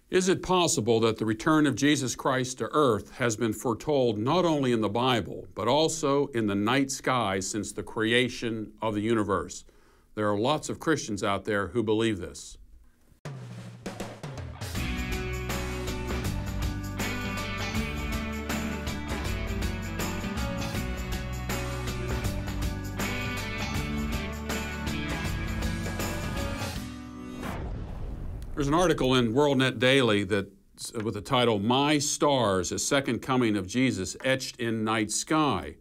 Is it possible that the return of Jesus Christ to earth has been foretold not only in the Bible, but also in the night sky since the creation of the universe? There are lots of Christians out there who believe this. There's an article in WorldNet Daily that, with the title, "My Stars, a Second Coming of Jesus Etched in Night Sky."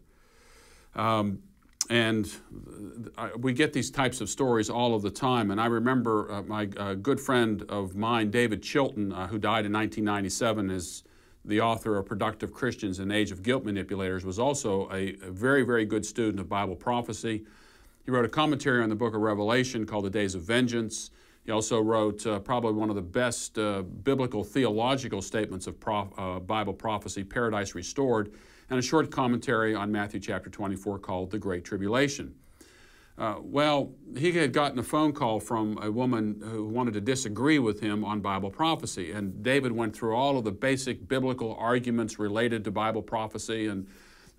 We get these types of stories all of the time. And I remember my good friend of mine, David Chilton, who died in 1997, is the author of Productive Christians and Age of Guilt Manipulators, was also a very, very good student of Bible prophecy. He wrote a commentary on the book of Revelation called The Days of Vengeance. He also wrote probably one of the best biblical theological statements of Bible prophecy, Paradise Restored, and a short commentary on Matthew chapter 24 called The Great Tribulation. Well, he had gotten a phone call from a woman who wanted to disagree with him on Bible prophecy, and David went through all of the basic biblical arguments related to Bible prophecy and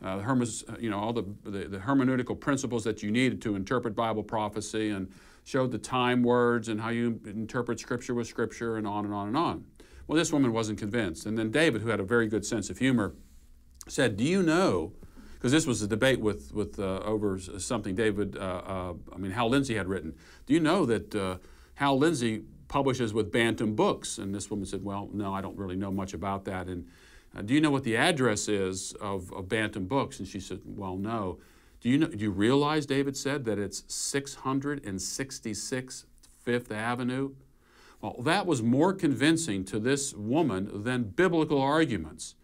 all the hermeneutical principles that you needed to interpret Bible prophecy, and showed the time words and how you interpret Scripture with Scripture, and on and on and on. Well, this woman wasn't convinced. And then David, who had a very good sense of humor, said, "Do you know," because this was a debate over something Hal Lindsey had written. "Do you know that Hal Lindsey publishes with Bantam Books?" And this woman said, "Well, no, I don't really know much about that." And "Do you know what the address is of Bantam Books?" And she said, "Well, no." Do you realize," David said, "that it's 666 Fifth Avenue? Well, that was more convincing to this woman than biblical arguments.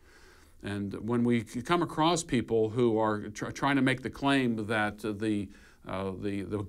And when we come across people who are trying to make the claim that the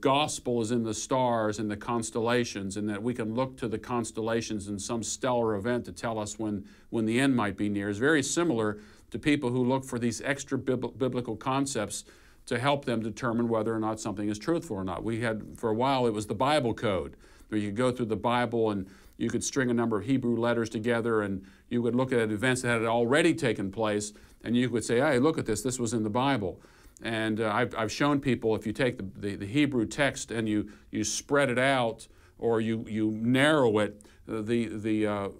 gospel is in the stars and the constellations, and that we can look to the constellations in some stellar event to tell us when the end might be near, is very similar to people who look for these extra biblical concepts to help them determine whether or not something is truthful or not. We had, for a while, it was the Bible code, where you could go through the Bible and you could string a number of Hebrew letters together, and you would look at events that had already taken place, and you would say, "Hey, look at this, this was in the Bible." And I've shown people, if you take the Hebrew text and you spread it out, or you narrow it, the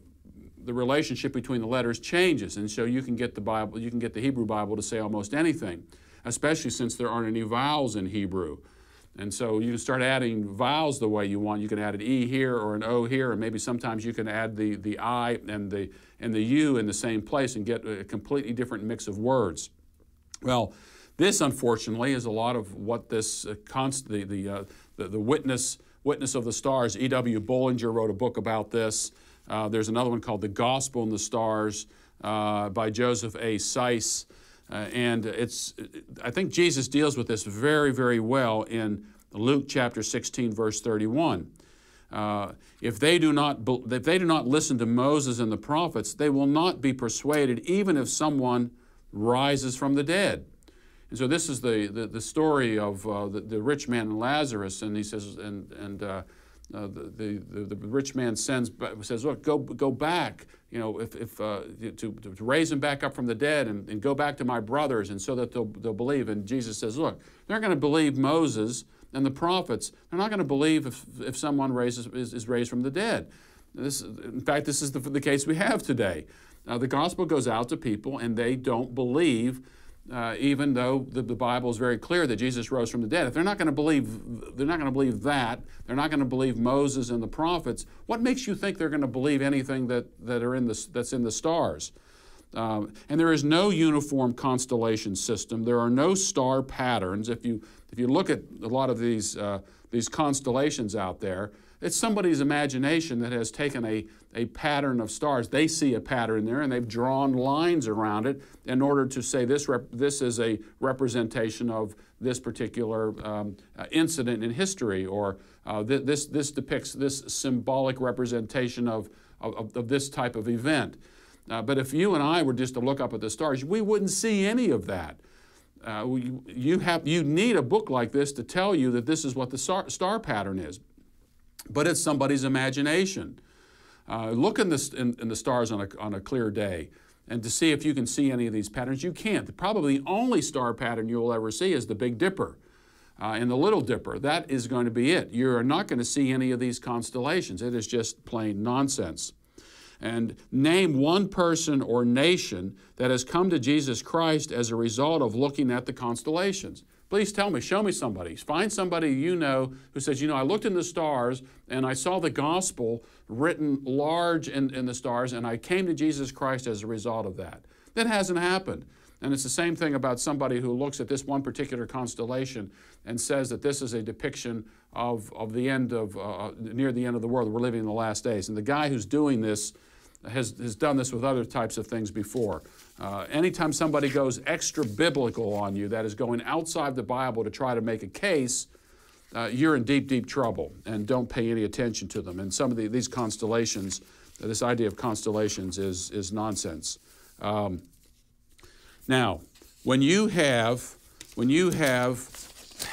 relationship between the letters changes, and so you can get the Hebrew Bible to say almost anything, especially since there aren't any vowels in Hebrew. And so you can start adding vowels the way you want. You can add an E here or an O here, and maybe sometimes you can add the I and the U in the same place and get a completely different mix of words. Well, this, unfortunately, is a lot of what this the witness of the stars. E.W. Bullinger wrote a book about this. There's another one called The Gospel in the Stars by Joseph A. Seiss. And I think Jesus deals with this very, very well in Luke chapter 16, verse 31. If they do not listen to Moses and the prophets, they will not be persuaded, even if someone rises from the dead. And so this is the story of the rich man and Lazarus, and he says, the rich man says, "Look, go back, to raise him back up from the dead, and go back to my brothers, and so that they'll believe." And Jesus says, "Look, they're going to believe Moses and the prophets. They're not going to believe if someone is raised from the dead." In fact, this is the case we have today. The gospel goes out to people, and they don't believe. Even though the Bible is very clear that Jesus rose from the dead. If they're not going to believe that, they're not going to believe Moses and the prophets, what makes you think they're going to believe anything that's in the stars? And there is no uniform constellation system. There are no star patterns. If you look at a lot of these constellations out there, it's somebody's imagination that has taken a pattern of stars. They see a pattern there, and they've drawn lines around it in order to say this is a representation of this particular incident in history, or this depicts this symbolic representation of this type of event. But if you and I were just to look up at the stars, we wouldn't see any of that. You need a book like this to tell you that this is what the star pattern is. But it's somebody's imagination. Look in the stars on a clear day and to see if you can see any of these patterns. You can't. Probably the only star pattern you'll ever see is the Big Dipper and the Little Dipper. That is going to be it. You're not going to see any of these constellations. It is just plain nonsense. And name one person or nation that has come to Jesus Christ as a result of looking at the constellations. Please tell me, show me somebody. Find somebody you know who says, I looked in the stars and I saw the gospel written large in the stars and I came to Jesus Christ as a result of that. That hasn't happened. And it's the same thing about somebody who looks at this one particular constellation and says that this is a depiction of the end of, near the end of the world. We're living in the last days. And the guy who's doing this has done this with other types of things before. Anytime somebody goes extra biblical on you, that is going outside the Bible to try to make a case, you're in deep, deep trouble, and don't pay any attention to them. And some of these constellations, this idea of constellations is nonsense. Now, when you have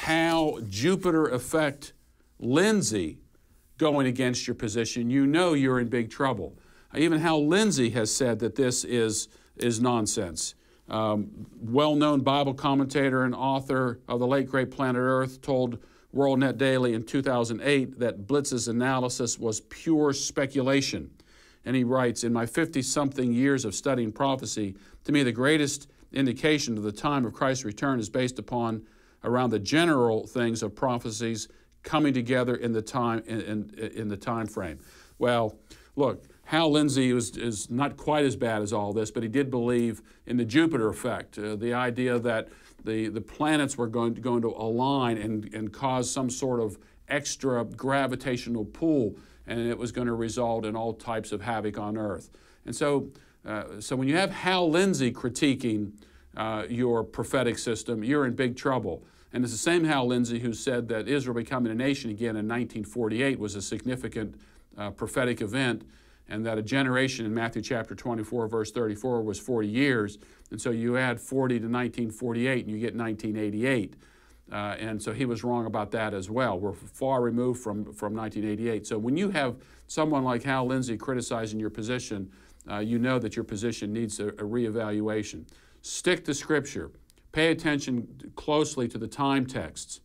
how Jupiter affect Lindsay going against your position, you know you're in big trouble. Even Hal Lindsey has said that this is nonsense. Well-known Bible commentator and author of The Late Great Planet Earth told WorldNet Daily in 2008 that Blitz's analysis was pure speculation. And he writes, in my 50-something years of studying prophecy, to me the greatest indication of the time of Christ's return is based upon around the general things of prophecies coming together in the time frame. Well, look, Hal Lindsey is not quite as bad as all this, but he did believe in the Jupiter effect, the idea that the planets were going to align and cause some sort of extra gravitational pull, and it was going to result in all types of havoc on Earth. And so when you have Hal Lindsey critiquing your prophetic system, you're in big trouble. And it's the same Hal Lindsey who said that Israel becoming a nation again in 1948 was a significant prophetic event, and that a generation in Matthew chapter 24, verse 34 was 40 years. And so you add 40 to 1948 and you get 1988. And so he was wrong about that as well. We're far removed from 1988. So when you have someone like Hal Lindsey criticizing your position, you know that your position needs a reevaluation. Stick to Scripture. Pay attention closely to the time texts.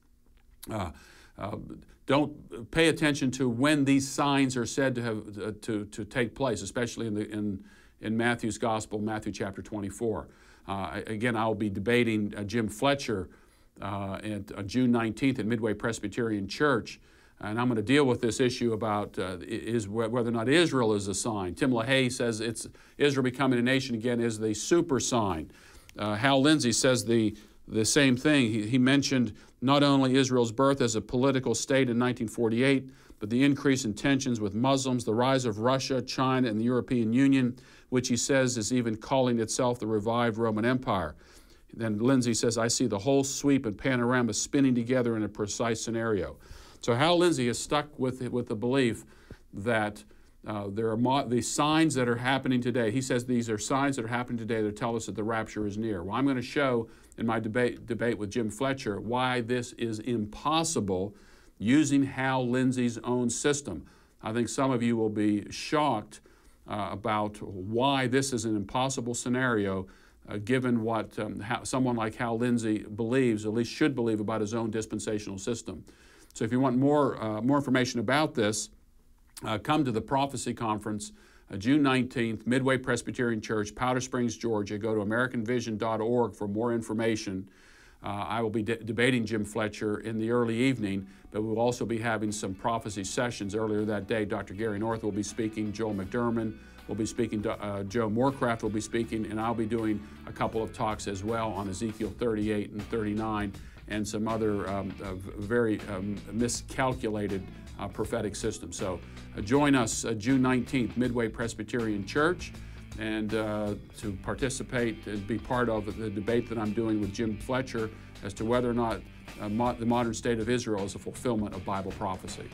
Don't pay attention to when these signs are said to have to take place, especially in Matthew's Gospel, Matthew chapter 24. Again, I'll be debating Jim Fletcher on June 19th at Midway Presbyterian Church, and I'm going to deal with this issue about whether or not Israel is a sign. Tim LaHaye says it's Israel becoming a nation again is the super sign. Hal Lindsey says the same thing. He mentioned not only Israel's birth as a political state in 1948, but the increase in tensions with Muslims, the rise of Russia, China, and the European Union, which he says is even calling itself the revived Roman Empire. Then Lindsey says, I see the whole sweep and panorama spinning together in a precise scenario. So Hal Lindsey is stuck with the belief that there are these signs that are happening today. He says these are signs that are happening today that tell us that the rapture is near. Well, I'm going to show in my debate with Jim Fletcher why this is impossible using Hal Lindsey's own system. I think some of you will be shocked about why this is an impossible scenario given what someone like Hal Lindsey believes, at least should believe, about his own dispensational system. So if you want more information about this, come to the Prophecy Conference, June 19th, Midway Presbyterian Church, Powder Springs, Georgia. Go to AmericanVision.org for more information. I will be debating Jim Fletcher in the early evening, but we'll also be having some prophecy sessions earlier that day. Dr. Gary North will be speaking, Joel McDermott will be speaking, Joe Moorcraft will be speaking, and I'll be doing a couple of talks as well on Ezekiel 38 and 39 and some other very miscalculated prophetic system. So join us June 19th, Midway Presbyterian Church, and to participate and be part of the debate that I'm doing with Jim Fletcher as to whether or not the modern state of Israel is a fulfillment of Bible prophecy.